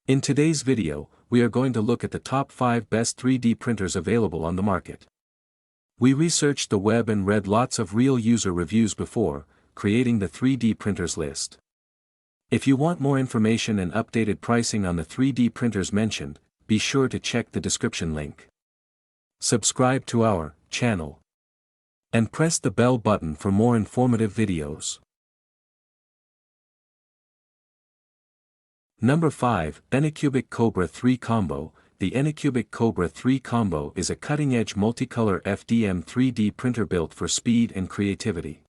In today's video, we are going to look at the top 5 best 3D printers available on the market. We researched the web and read lots of real user reviews before creating the 3D printers list. If you want more information and updated pricing on the 3D printers mentioned, be sure to check the description link. Subscribe to our channel and press the bell button for more informative videos. Number 5, ANYCUBIC Kobra 3 Combo. The ANYCUBIC Kobra 3 Combo is a cutting-edge multicolor FDM 3D printer built for speed and creativity.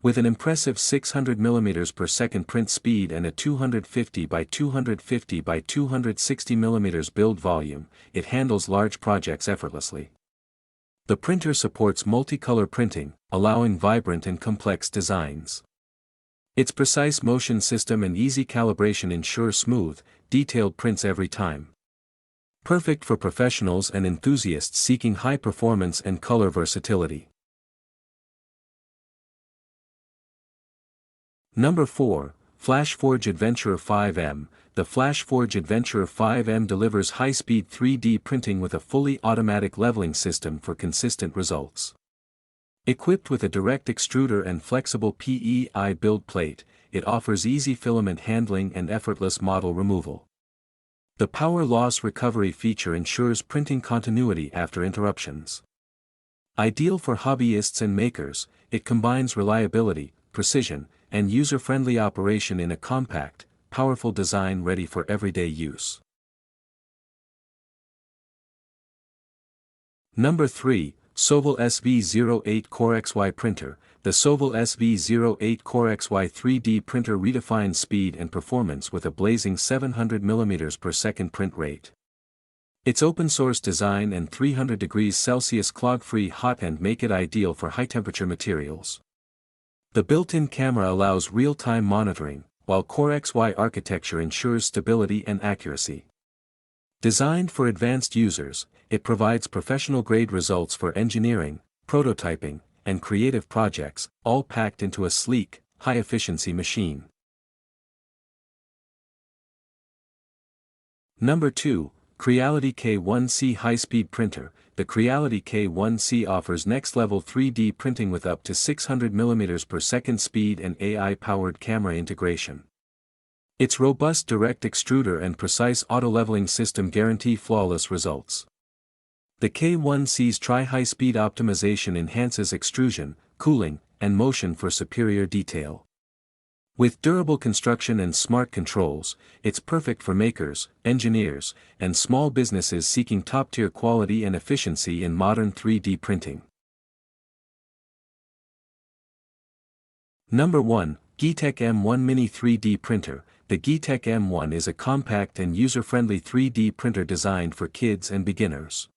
With an impressive 600 mm per second print speed and a 250 by 250 by 260 mm build volume, it handles large projects effortlessly. The printer supports multicolor printing, allowing vibrant and complex designs. Its precise motion system and easy calibration ensure smooth, detailed prints every time. Perfect for professionals and enthusiasts seeking high performance and color versatility. Number 4, Flashforge Adventurer 5M. The Flashforge Adventurer 5M delivers high-speed 3D printing with a fully automatic leveling system for consistent results. Equipped with a direct extruder and flexible PEI build plate, it offers easy filament handling and effortless model removal. The power loss recovery feature ensures printing continuity after interruptions. Ideal for hobbyists and makers, it combines reliability, precision, and user-friendly operation in a compact, powerful design ready for everyday use. Number 3, Sovol SV08 Core XY Printer. The Sovol SV08 Core XY 3D printer redefines speed and performance with a blazing 700 mm per second print rate. Its open-source design and 300 degrees Celsius clog-free hot end make it ideal for high-temperature materials. The built-in camera allows real-time monitoring, while Core XY architecture ensures stability and accuracy. Designed for advanced users, it provides professional-grade results for engineering, prototyping, and creative projects, all packed into a sleek, high-efficiency machine. Number 2, Creality K1C High-Speed Printer. The Creality K1C offers next-level 3D printing with up to 600 mm per second speed and AI-powered camera integration. Its robust direct extruder and precise auto-leveling system guarantee flawless results. The K1C's tri-high-speed optimization enhances extrusion, cooling, and motion for superior detail. With durable construction and smart controls, it's perfect for makers, engineers, and small businesses seeking top-tier quality and efficiency in modern 3D printing. Number 1, Geeetech M1 Mini 3D Printer. The Geeetech M1 is a compact and user-friendly 3D printer designed for kids and beginners.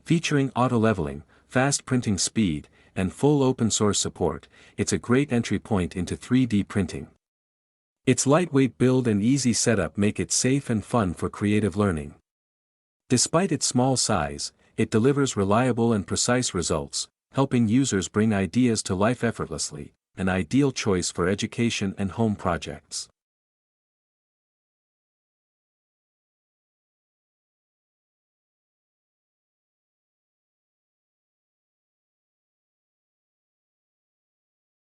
Featuring auto-leveling, fast printing speed, and full open-source support, it's a great entry point into 3D printing. Its lightweight build and easy setup make it safe and fun for creative learning. Despite its small size, it delivers reliable and precise results, helping users bring ideas to life effortlessly, an ideal choice for education and home projects.